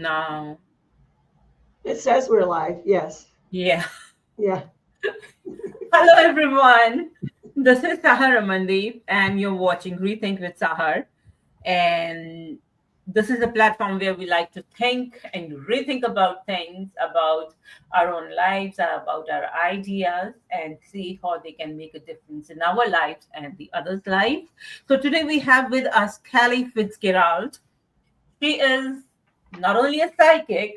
No. It says we're live. Yes. Yeah. Yeah. Hello, everyone. This is Sahar Amandeep, and you're watching Rethink with Sahar. And this is a platform where we like to think and rethink about things, about our own lives, about our ideas, and see how they can make a difference in our lives and the others' life. So today we have with us Kellie Fitzgerald. She is not only a psychic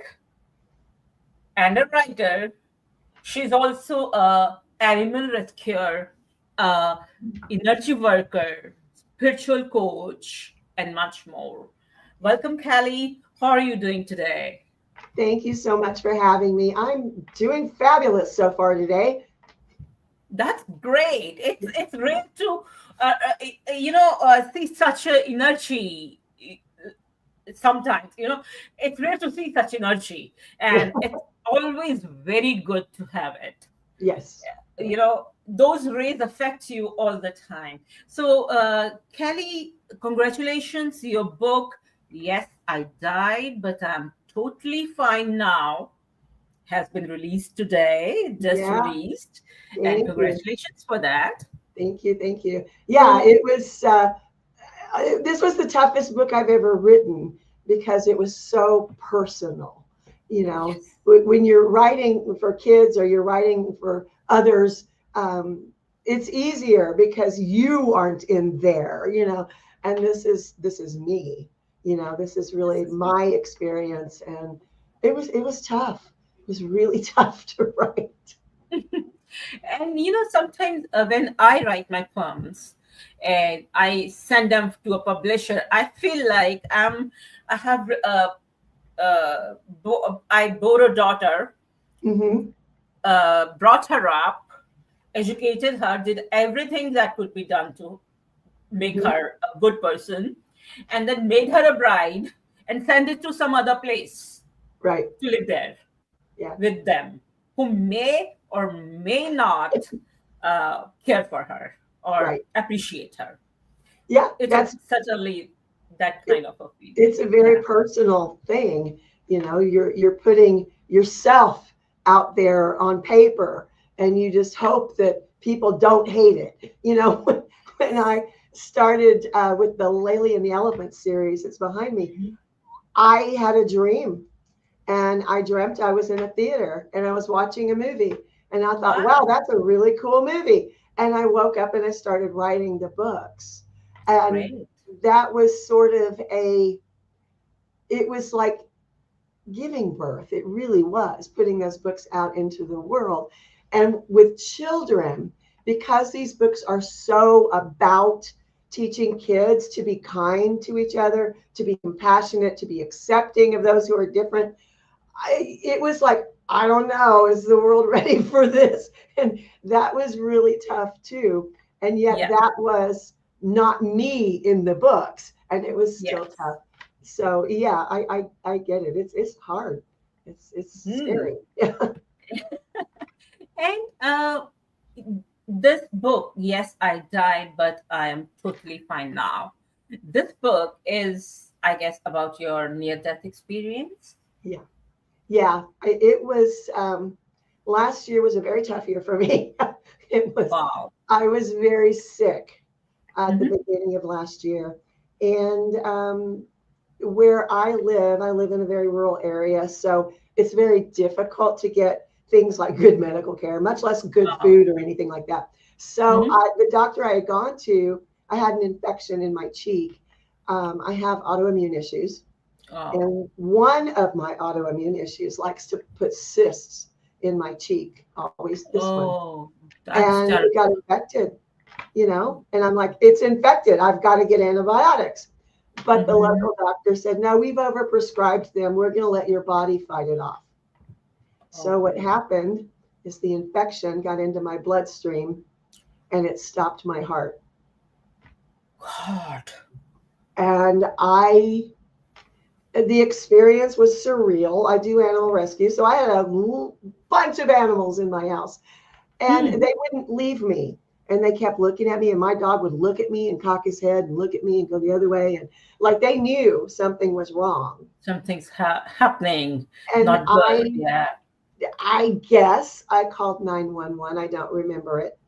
and a writer, she's also a animal rescuer, a energy worker, spiritual coach, and much more. Welcome, Kelly. How are you doing today? Thank you so much for having me. I'm doing fabulous so far today. That's great. It's rare to see such a energy. Sometimes it's rare to see such energy, and it's always very good to have it. Yes. Those rays affect you all the time. So Kelly, congratulations, your book, Yes, I Died But I'm Totally Fine Now, has been released today, just Yeah. released, and Thank you. congratulations for that. Thank you. Thank you. Yeah, So it was. This was the toughest book I've ever written because it was so personal. You know, yes. when you're writing for kids or you're writing for others, it's easier because you aren't in there. And this is me. This is This really is me. my experience, and it was tough. It was really tough to write. And sometimes when I write my poems and I send them to a publisher, I feel like I have I bore a daughter, Hmm. brought her up, educated her, did everything that could be done to make Hmm. her a good person, and then made her a bride and send it to some other place Right. to live there Yeah. with them, who may or may not care for her or Right. appreciate her. Yeah. It's certainly that It, kind of a feeling. it's a very Yeah. personal thing. You're putting yourself out there on paper, and you just hope that people don't hate it. When I started with the Laley and the Elephant series, it's behind me. Mhm. I had a dream, and I dreamt I was in a theater and I was watching a movie, and I thought, wow, Wow. that's a really cool movie. And I woke up and I started writing the books, and Great. that was sort of it was like giving birth. It really was putting those books out into the world. And with children, because these books are so about teaching kids to be kind to each other, to be compassionate, to be accepting of those who are different, it was like, I don't know, is the world ready for this? And that was really tough too. And yet Yeah. that was not me in the books, and it was still Yes. tough. So yeah, I get it. It's hard. It's Hmm. scary. And this book, Yes, I Died, but I am totally fine now. This book is, I guess, about your near death experience. Yeah. Yeah. It was last year was a very tough year for me. It was Wow. I was very sick at the Hmm. beginning of last year. And where I live in a very rural area. So it's very difficult to get things like good medical care, much less good Oh. food or anything like that. So Hmm. the doctor I had gone to, I had an infection in my cheek. I have autoimmune issues. Oh. And one of my autoimmune issues likes to put cysts in my cheek, always this one. Oh, that's And it got terrible. infected. And I'm like, it's infected. I've got to get antibiotics. But the Hmm. local doctor said, no, we've overprescribed them. We're going to let your body fight it off. So what Oh, happened is the infection got into my bloodstream and it stopped my heart. God. And the experience was surreal. I do animal rescue. So I had a bunch of animals in my house, and Hmm. they wouldn't leave me. And they kept looking at me, and my dog would look at me and cock his head and look at me and go the other way. And like they knew something was wrong. Something's happening, And not good. Yeah. I guess I called 911. I don't remember it.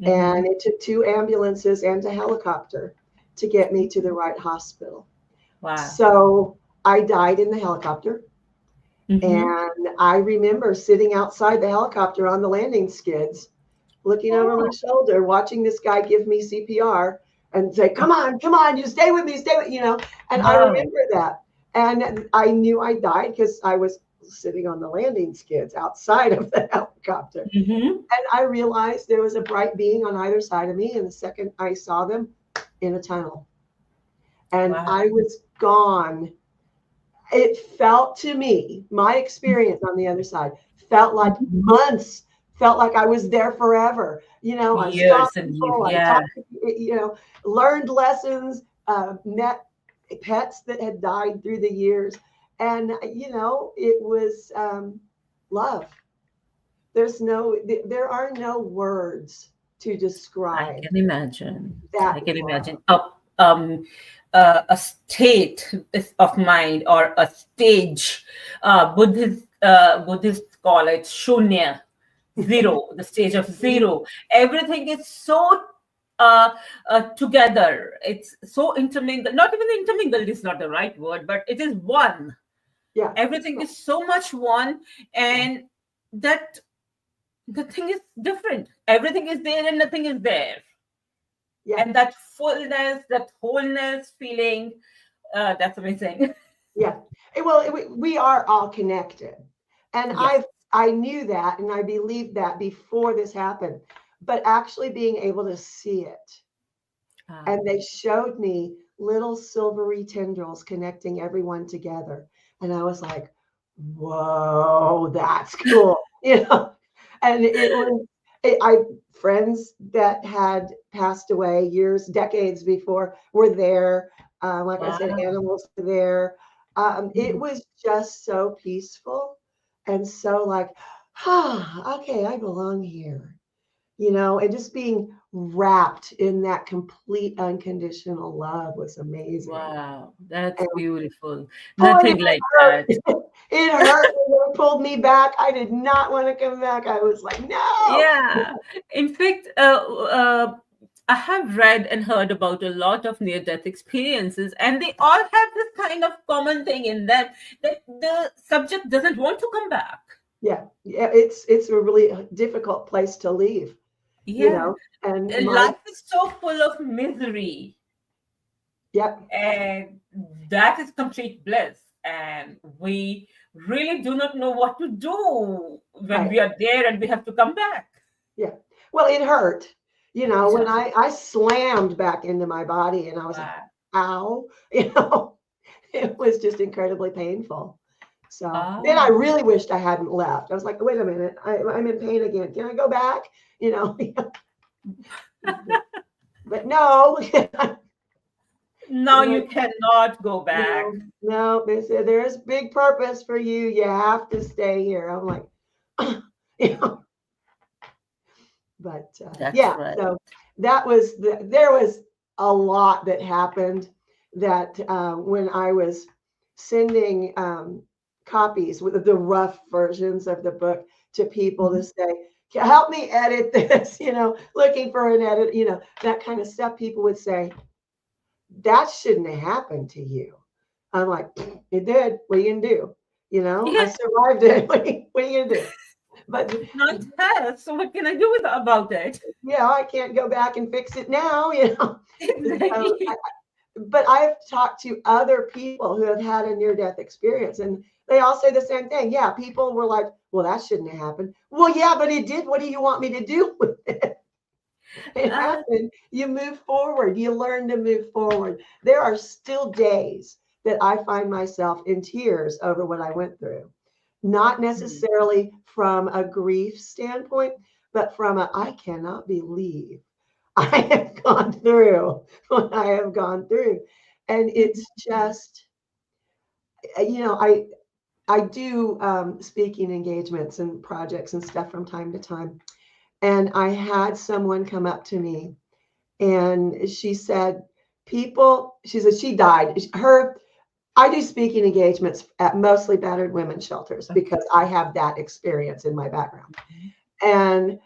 Mm-hmm. And it took 2 ambulances and a helicopter to get me to the right hospital. Wow. So I died in the helicopter. Mm-hmm. And I remember sitting outside the helicopter on the landing skids, looking over my Oh, shoulder, watching this guy give me CPR and say, come on, you stay with me, stay with, and I wow. remember that. And I knew I died because I was sitting on the landing skids outside of the helicopter. Mm-hmm. And I realized there was a bright being on either side of me. And the second I saw them, in a tunnel, and Wow. I was gone. It felt to me, my experience on the other side felt like Mhm. months, felt like I was there forever. I saw Years and years. people, I Yeah. talked, learned lessons, met pets that had died through the years. And, it was love. There are no words to I describe can imagine. that I can love. imagine a state of mind or a stage. Buddhists call it shunya, zero, the stage of zero. Everything is so together. It's so intermingled. Not even intermingled is not the right word, but it is one. Yeah. Everything is so much one, Yeah. and that the thing is different. Everything is there and nothing is there. Yeah. And that fullness, that wholeness feeling, that's amazing. Yeah. Well, we are all connected. And Yes. I knew that and I believed that before this happened. But actually being able to see it, Ah, and they showed me little silvery tendrils connecting everyone together. And I was like, whoa, that's cool. And it was, I friends that had passed away years, decades before were there. Like I said, wow. animals were there. It Mhm. was just so peaceful and so like, okay, I belong here, and just being wrapped in that complete unconditional love was amazing. Wow. That's And beautiful. boy, did Nothing it like hurt. that. It hurt when they pulled me back. I did not want to come back. I was like, no. Yeah. In fact, I have read and heard about a lot of near death experiences, and they all have this kind of common thing in them that the subject doesn't want to come back. Yeah, yeah, it's a really difficult place to leave, Yeah. and my, Life is so full of misery, yep, and that is complete bliss. And we really do not know what to do when right, we are there and we have to come back. yeah. Well, it hurt, It when hurts. I slammed back into my body and I was like, Wow. ow, it was just incredibly painful. So then I Ah. really wished I hadn't left. I was like, wait a minute, I'm in pain again. Can I go back? You know, but no, Now like, you cannot go back. no. They said there's big purpose for you. You have to stay here. I'm like, you know, but That's yeah. right. So there was a lot that happened that when I was sending copies with the rough versions of the book to people to Mhm. say, help me edit this, looking for an edit, that kind of stuff. People would say, that shouldn't have happened to you. I'm like, it did. What are you gonna do? I Yeah, survived it. What are you gonna do? But now it has. So what can I do about it? I can't go back and fix it now. So, Exactly. but I've talked to other people who have had a near-death experience, and they all say the same thing. Yeah, people were like, "Well, that shouldn't have happened." Well, yeah, but it did. What do you want me to do with it? It Uh, happened. You move forward. You learn to move forward. There are still days that I find myself in tears over what I went through. Not necessarily from a grief standpoint, but from a I cannot believe I have gone through what I have gone through. And it's just, I do speaking engagements and projects and stuff from time to time. And I had someone come up to me and she said, she said she died. I do speaking engagements at mostly battered women's shelters because I have that experience in my background. And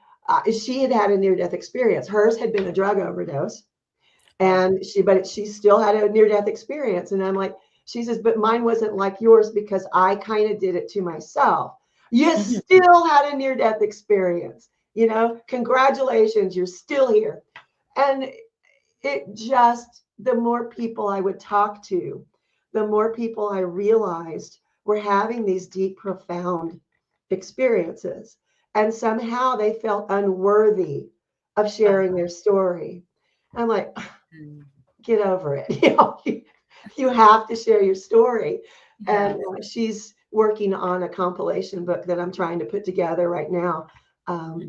she had had a near-death experience. Hers had been a drug overdose, and she still had a near-death experience. And I'm like, she says, but mine wasn't like yours because I kind of did it to myself. You still had a near-death experience. Congratulations, you're still here. And the more people I would talk to, the more people I realized were having these deep, profound experiences. And somehow they felt unworthy of sharing their story. I'm like, get over it. You have to share your story. And she's working on a compilation book that I'm trying to put together right now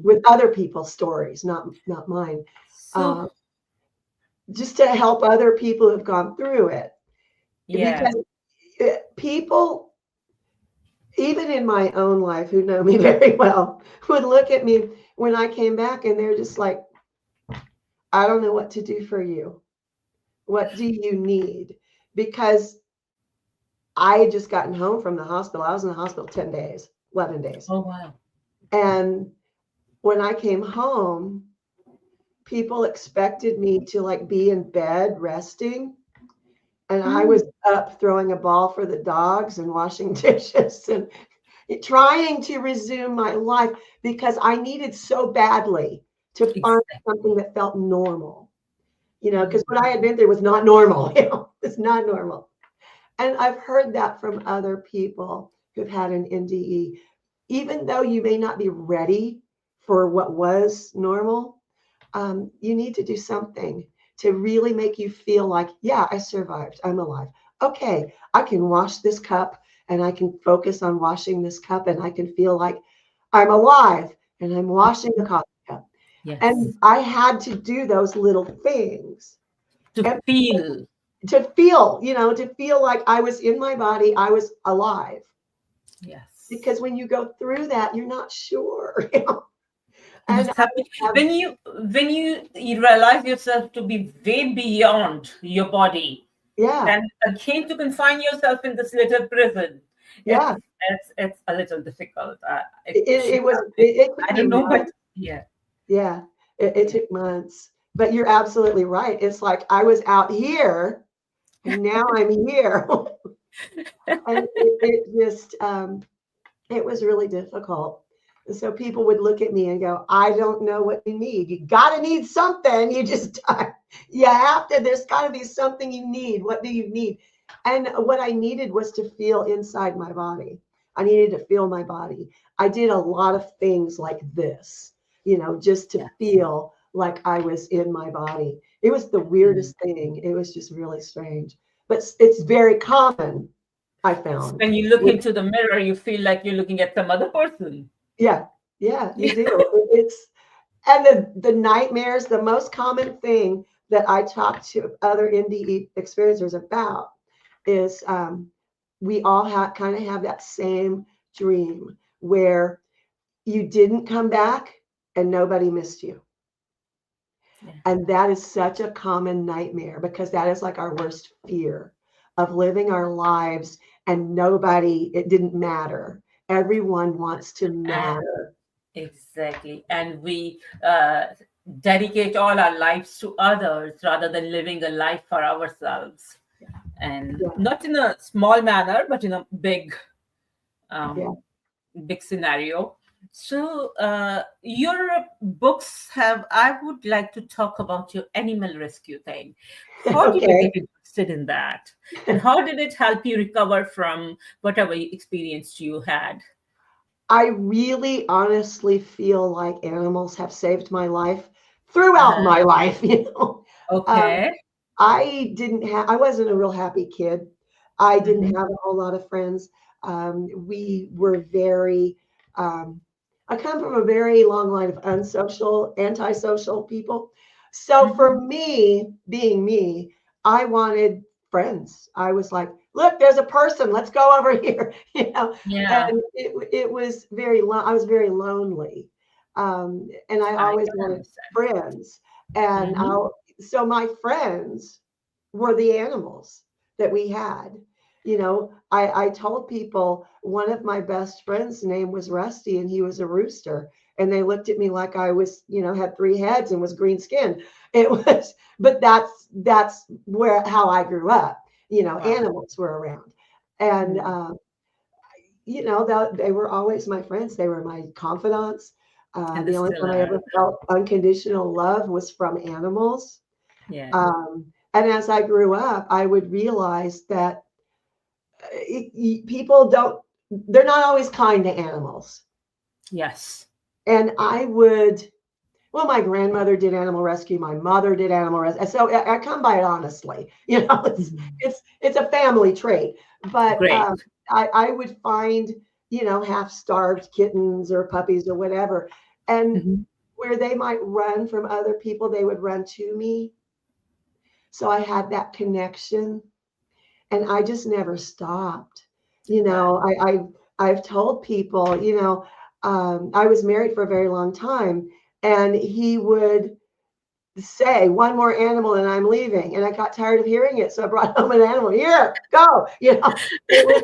with other people's stories, not mine. Just to help other people who've gone through it. Because people, even in my own life, who know me very well, would look at me when I came back and they're just like, I don't know what to do for you. What do you need? Because I had just gotten home from the hospital. I was in the hospital 11 days. Oh, wow. And when I came home, people expected me to like be in bed resting. And I was up throwing a ball for the dogs and washing dishes and trying to resume my life because I needed so badly to find something that felt normal, because what I had been through was not normal. It's not normal. And I've heard that from other people who've had an NDE. Even though you may not be ready for what was normal, you need to do something to really make you feel like, yeah, I survived. I'm alive. Okay, I can wash this cup and I can focus on washing this cup and I can feel like I'm alive and I'm washing the coffee cup. Yes. And I had to do those little things to feel like I was in my body, I was alive. Yes. Because when you go through that, you're not sure. And when you realize yourself to be way beyond your body, and again to confine yourself in this little prison, it's a little difficult. I don't know, but it took months. But you're absolutely right. It's like I was out here, and now I'm here, and it was really difficult. And so people would look at me and go, I don't know what you need. You got to need something. There's got to be something you need. What do you need? And what I needed was to feel inside my body. I needed to feel my body. I did a lot of things like this, just to feel like I was in my body. It was the weirdest thing. It was just really strange. But it's very common, I found. When you look into the mirror, you feel like you're looking at some other person. Yeah, you do. And the nightmares, the most common thing that I talk to other NDE experiencers about is we all kind of have that same dream where you didn't come back and nobody missed you. Yeah. And that is such a common nightmare because that is like our worst fear of living our lives and it didn't matter. Everyone wants to matter. Exactly. And we dedicate all our lives to others rather than living a life for ourselves. And not in a small manner, but in a big scenario. So your books I would like to talk about your animal rescue thing. How did you get interested in that? And how did it help you recover from whatever experience you had? I really honestly feel like animals have saved my life throughout my life, Okay. I wasn't a real happy kid. I didn't have a whole lot of friends. We were very, I come from a very long line of antisocial people. So for me, being me, I wanted friends. I was like, look, there's a person. Let's go over here. Yeah. And it was I was very lonely. And I I always can wanted understand. friends. And Mm-hmm. so my friends were the animals that we had. I told people one of my best friends' name was Rusty, and he was a rooster. And they looked at me like I was, had three heads and was green skinned. It was, but that's where how I grew up. Wow. Animals were around, and Mm. they were always my friends. They were my confidants. And they The only still time I are. ever felt unconditional love was from animals. Yeah. And as I grew up, I would realize that people they're not always kind to animals. Yes. And well, my grandmother did animal rescue. My mother did animal rescue. So I come by it honestly. It's Mhm. it's a family trait. But Great. I would find half starved kittens or puppies or whatever, and Mhm. where they might run from other people, they would run to me. So I had that connection, and I just never stopped. Wow. I've told people, I was married for a very long time, and he would say one more animal and I'm leaving. And I got tired of hearing it. So I brought home an animal. Here, go. It was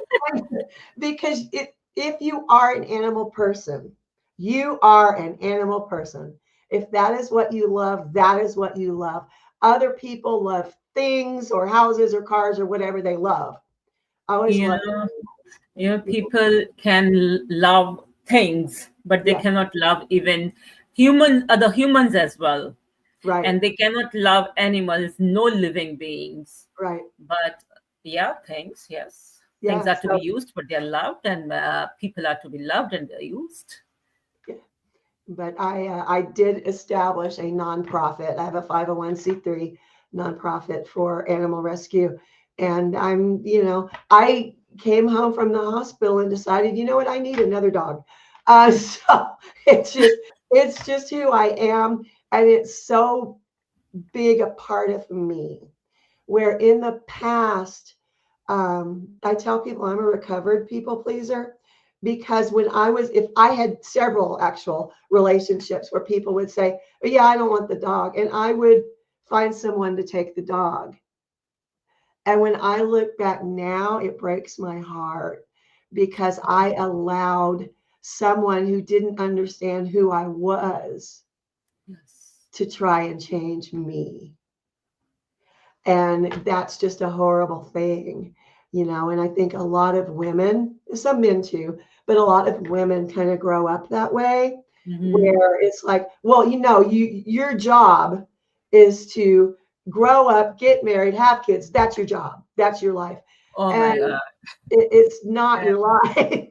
because if you are an animal person, you are an animal person. If that is what you love, that is what you love. Other people love things or houses or cars or whatever they love. I always You love know, people. people can love things, but they Yeah, cannot love even other humans as well. right, And they cannot love animals, no living beings. right. But yeah, things, yes. Things Yeah. are to be So used, but they're loved, and people are to be loved and they're used. yeah. But I did establish a nonprofit. I have a 501c3 nonprofit for animal rescue, and I came home from the hospital and decided, you know what, I need another dog. So it's just who I am, and it's so big a part of me. Where in the past, I tell people I'm a recovered people pleaser because if I had several actual relationships where people would say, oh, yeah, I don't want the dog. And I would find someone to take the dog. And when I look back now, it breaks my heart because I allowed someone who didn't understand who I was Yes. to try and change me. And that's just a horrible thing. And I think a lot of women, some men too, but a lot of women kind of grow up that way, Hmm. where it's like, well, your job is to grow up, get married, have kids. That's your job. That's your life. Oh And my God. it's not your life.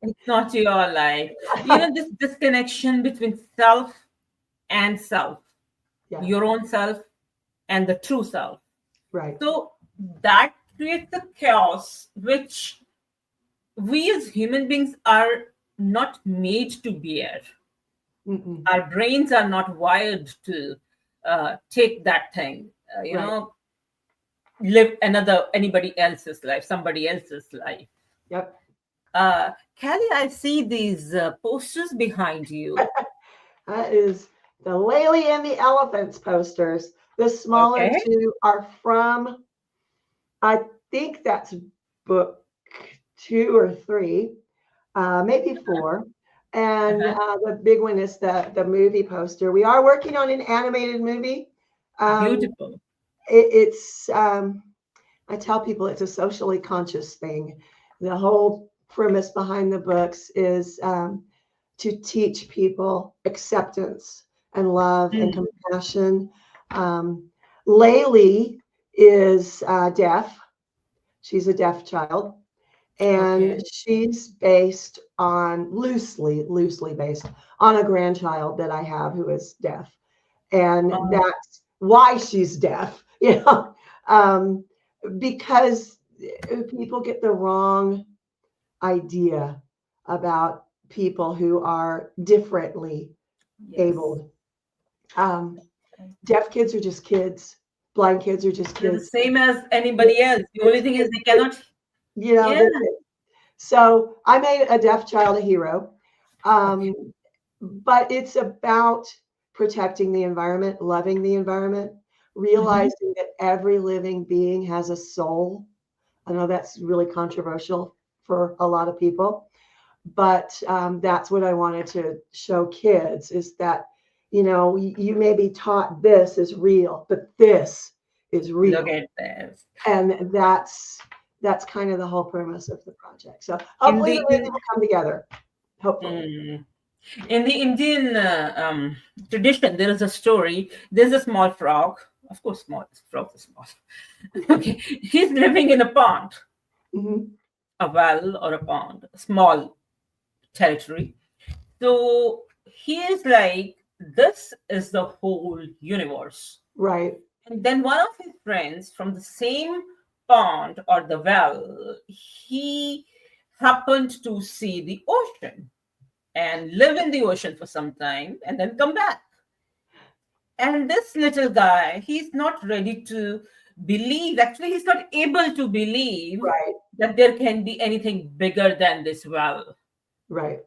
It's not your life. This disconnection between self and self, Yeah, your own self and the true self. right. So that creates a chaos which we as human beings are not made to bear. Mm-mm. Our brains are not wired to take that thing, Right. live anybody else's life, somebody else's life. Yep. Kelly, I see these posters behind you. That is the Laley and the Elephants posters. The smaller Okay. two are from, I think that's book 2 or 3, maybe 4. And Uh-huh. the big one is the movie poster. We are working on an animated movie. Um, Beautiful. it's I tell people it's a socially conscious thing. The whole premise behind the books is to teach people acceptance and love and Mm. compassion. Um, Laylee is deaf. She's a deaf child, and Okay. she's based on loosely based on a grandchild that I have who is deaf, and Um, that's why she's deaf. Um, because people get the wrong idea about people who are differently yes. abled. Um, Deaf kids are just kids. Blind kids are just They're the kids. same as anybody It's else. The only thing is they cannot. you know, Yeah. they're, so I made a deaf child a hero. Okay. Um, but it's about protecting the environment, loving the environment, Mhm. realizing that every living being has a soul. I know that's really controversial for a lot of people, but that's what I wanted to show kids is that, you may be taught this is real, but this is Look real. at this. And that's kind of the whole premise of the project. So In hopefully the the movie in, will come together. Hopefully. mm, in the Indian tradition, there is a story. There's a small frog. Of course, small frogs are small. Okay, he's living in a pond, Hmm. a well or a pond, a small territory. So he is like, this is the whole universe. Right. And then one of his friends from the same pond or the well, he happened to see the ocean and live in the ocean for some time and then come back. And this little guy, he's not ready to believe, actually, he's not able to believe Right. that there can be anything bigger than this well. Right.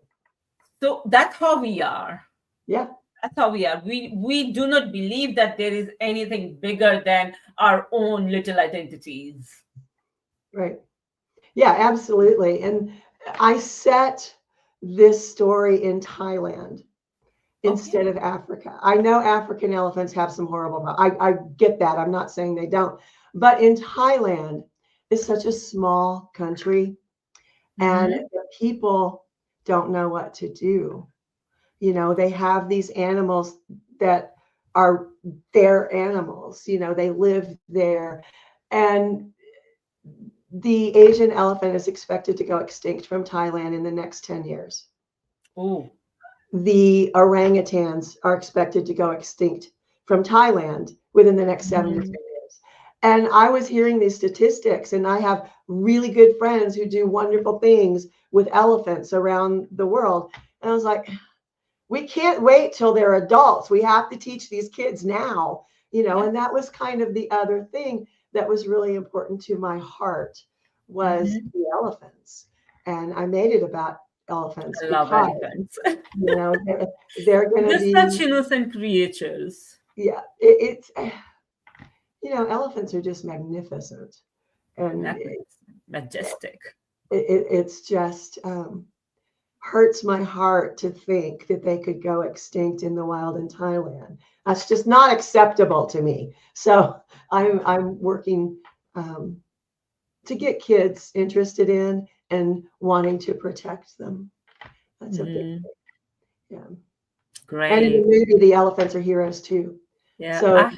So that's how we are. Yeah. That's how we are. We do not believe that there is anything bigger than our own little identities. Right. Yeah, absolutely. And I set this story in Thailand instead Okay. of Africa. I know African elephants have some horrible, I get that. I'm not saying they don't. But in Thailand, it's such a small country and Mm-hmm. the people don't know what to do. They have these animals that are their animals, they live there. And the Asian elephant is expected to go extinct from Thailand in the next 10 years. Oh. The orangutans are expected to go extinct from Thailand within the next 7 to 10 Mhm. years. And I was hearing these statistics, and I have really good friends who do wonderful things with elephants around the world. And I was like, we can't wait till they're adults. We have to teach these kids now, Yeah. and that was kind of the other thing that was really important to my heart was Hmm. the elephants. And I made it about elephants I love because, elephants. they're going to They're such be, innocent creatures. yeah, elephants are just magnificent. And Magnificent, majestic. it's just, hurts my heart to think that they could go extinct in the wild in Thailand. That's just not acceptable to me. So I'm working um, to get kids interested in and wanting to protect them. That's a big Mm, yeah. And in the great. movie, the elephants are heroes too. Yeah, So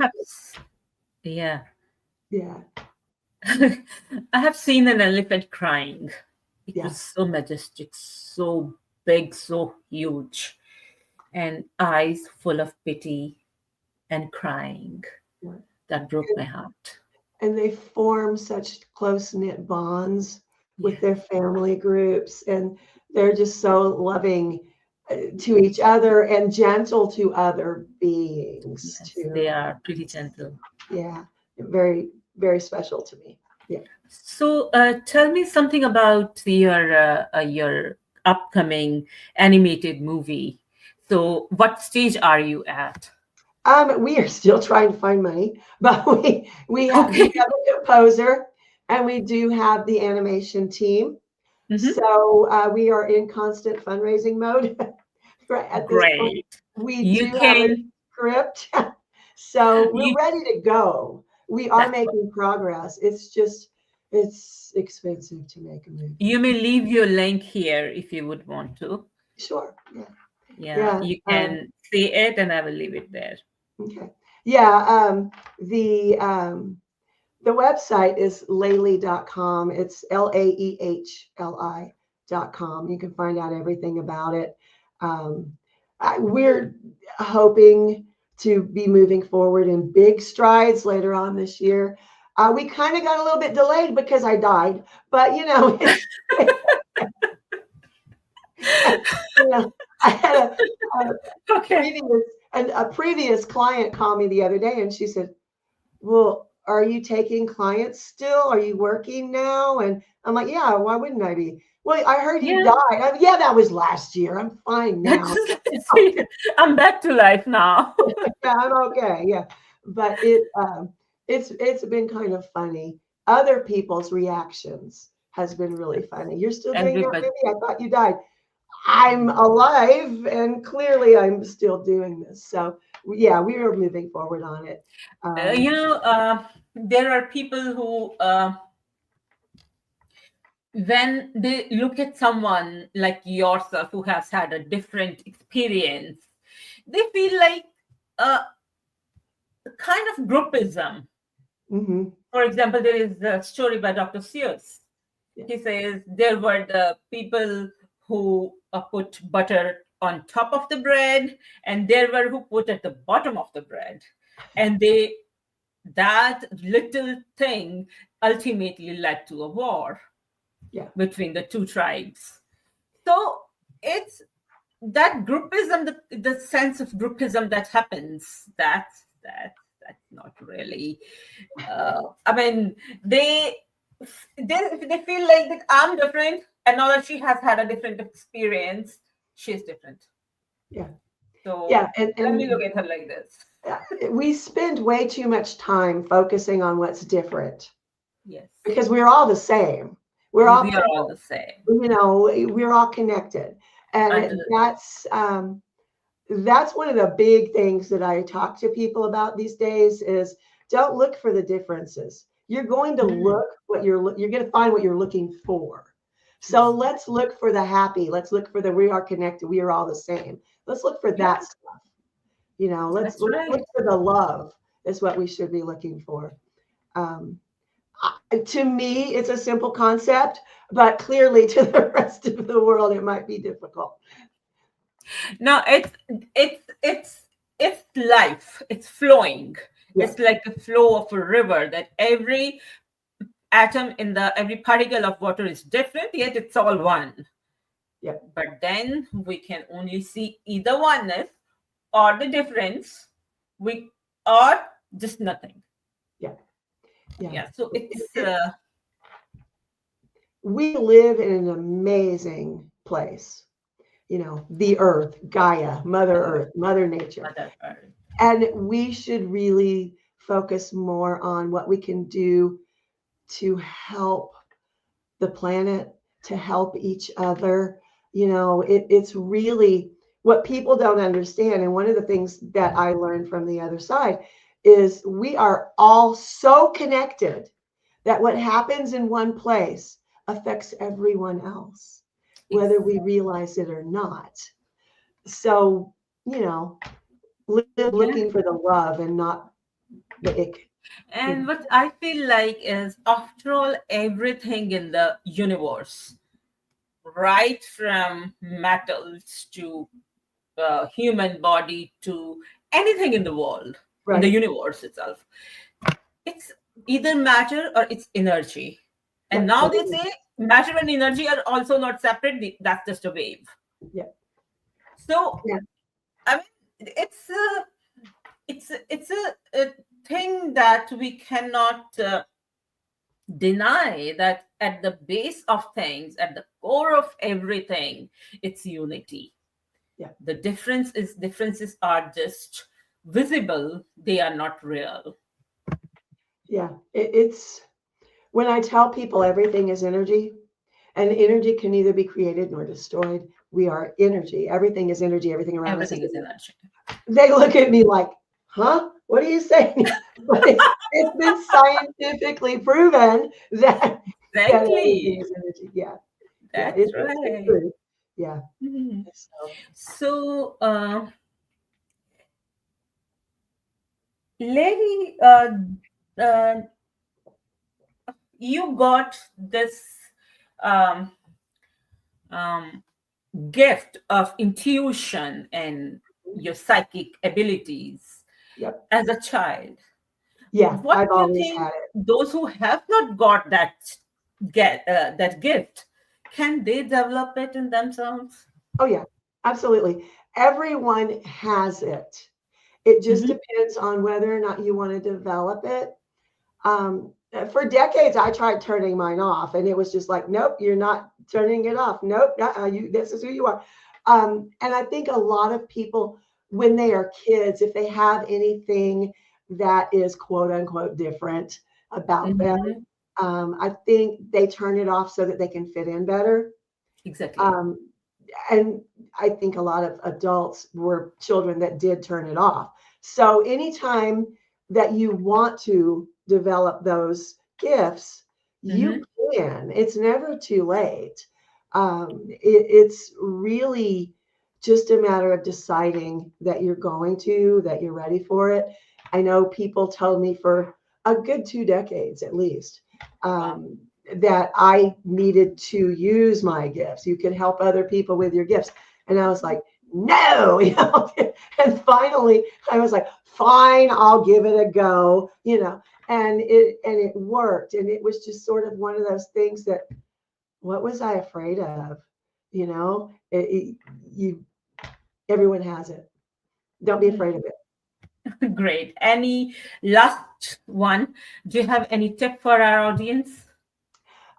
yeah. yeah, I have seen an elephant crying. It yeah, was so majestic, so big, so huge, and eyes full of pity and crying. yeah. That broke my heart. And they form such close knit bonds with Yeah. their family groups, and they're just so loving to each other and gentle to other beings Yes, they too. are pretty gentle. Yeah, very, very special to me. Yeah. So, tell me something about your upcoming animated movie. So, what stage are you at? We are still trying to find money, but we Okay. have a composer and we do have the animation team. Hmm. So we are in constant fundraising mode right at this point. Great. We You do have a can. script, so we're You. ready to go. We are That's what. making progress. It's expensive to make a movie. You may leave your link here if you would want to. Sure. Yeah. Yeah, Yeah. you can say it, and I will leave it there. Okay. Yeah. The website is laehli.com. It's laehli.com. You can find out everything about it. Um, we're hoping to be moving forward in big strides later on this year. We kind of got a little bit delayed because I died, but it's you know, I had a Okay. previous a previous client call me the other day, and she said, "Well, are you taking clients still? Are you working now? And I'm like, yeah, why wouldn't I be? Well, I heard you Yeah, died. Yeah, that was last year. I'm fine now. that's it. I'm back to life now. Yeah, I'm okay. Yeah, but it's been kind of funny. Other people's reactions has been really funny. You're still doing that, Everybody. baby? I thought you died. I'm alive, and clearly I'm still doing this. So yeah, we are moving forward on it. Um, There are people who, when they look at someone like yourself who has had a different experience, they feel like a kind of groupism. mhm, For example, there is a story by Dr. Sears. yeah, He says there were the people who put butter on top of the bread, and there were who put at the bottom of the bread. And that little thing ultimately led to a war yeah, between the two tribes. So it's that groupism, the sense of groupism that happens, that's not really. I mean, they feel like that I'm different, and now that she has had a different experience, she's different. yeah, yeah. So And let me and look at her like this. we spend way too much time focusing on what's different Yes, because we're all the same. We're all, we are all the same. we're all connected, and Until that's one of the big things that I talk to people about these days is don't look for the differences. You're going to Mhm. look what you're going to find what you're looking for. So Yes, let's look for the happy. Let's look for the we are connected. We are all the same. Let's look for yeah, that stuff. Let's that's look right. for the love is what we should be looking for. Um, to me, it's a simple concept, but clearly to the rest of the world, it might be difficult. No, it's it's life. It's flowing. Yeah, It's like the flow of a river that every atom in the every particle of water is different, yet it's all one. yeah, But then we can only see either oneness or the difference, we or just nothing. yeah, yeah. Yeah. So It, it's it, we live in an amazing place, the earth, Gaia, Mother Earth, Mother Nature. Mother Earth. And we should really focus more on what we can do to help the planet, to help each other. It's really what people don't understand. And one of the things that I learned from the other side is we are all so connected that what happens in one place affects everyone else, whether we realize it or not. So, you know, live Yeah. looking for the love and not the ick. And what I feel like is, after all, everything in the universe, right from metals to human body to anything in the world, in the Right. universe itself, it's either matter or it's energy. And Yep. now It they is. say matter and energy are also not separate. That's just a wave. Yep. So Yeah. I mean, it's a thing that we cannot deny, that at the base of things, at the core of everything, it's unity. Yeah. The differences are just visible, they are not real. Yeah. It's when I tell people everything is energy, and energy can neither be created nor destroyed. We are energy. Everything is energy. Everything around us is Everything is energy. energy. They look at me like, huh? What are you saying? But it's been scientifically proven that everything Exactly. is energy. Yeah. Yeah. That's It's the right. truth. Yeah. Mhm. So, So, lady, uh, you got this um, um, gift of intuition and your psychic abilities yep. as a child. Yeah. What I've do you always think had it. those who have not got that gift, can they develop it in themselves? Oh, yeah. Absolutely. Everyone has it. It just Mhm. depends on whether or not you want to develop it. Um, for decades, I tried turning mine off, and it was just like, nope, you're not turning it off. Nope, you. This is who you are. And I think a lot of people, when they are kids, if they have anything that is quote unquote different about them, Mhm. I think they turn it off so that they can fit in better. Exactly. Um, and I think a lot of adults were children that did turn it off. So anytime that you want to develop those gifts, you Mhm. can. It's never too late. It's really just a matter of deciding that you're going to, that you're ready for it. I know people told me for a good 2 decades at least, Wow. that I needed to use my gifts. You could help other people with your gifts. And I was like, no, and finally I was like, fine, I'll give it a go, and it worked. And it was just sort of one of those things that, what was I afraid of? You, everyone has it. Don't be afraid of it. Great. Any last one? Do you have any tip for our audience?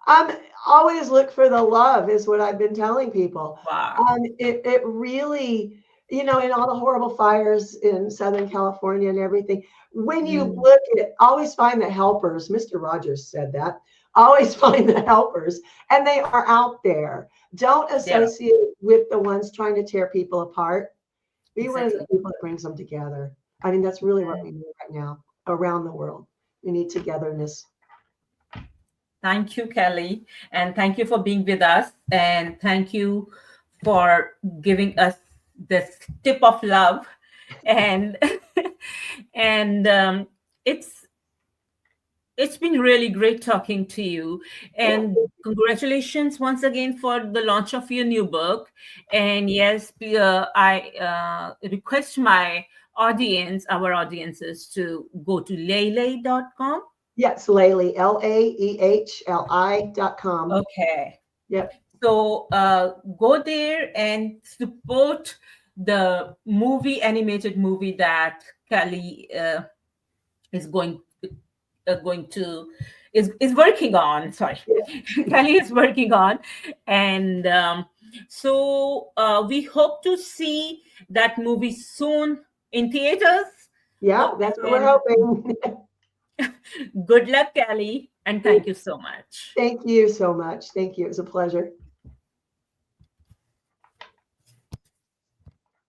Um, Always look for the love is what I've been telling people. Wow. It really, in all the horrible fires in Southern California and everything, when you Mm, look at, always find the helpers. Mr. Rogers said that. Always find the helpers, and they are out there. Don't there. associate with the ones trying to tear people apart. Be one of the Exactly. people that brings them together. I mean, that's really what we need right now around the world. We need togetherness. Thank you, Kelly. And thank you for being with us. And thank you for giving us this tip of love. And and it's it's been really great talking to you. Yeah. And congratulations once again for the launch of your new book. And yes, I request my audience, our audiences, to go to leilei.com. Yes, Laley, LAEHLI.com. Okay. Yep. So go there and support the animated movie that Kelly is going to is working on. Sorry, Yeah. Kelly is working on, and so we hope to see that movie soon in theaters. Yeah, that's what we're And hoping. good luck, Kelly, and thank you so much. Thank you so much. Thank you. It was a pleasure.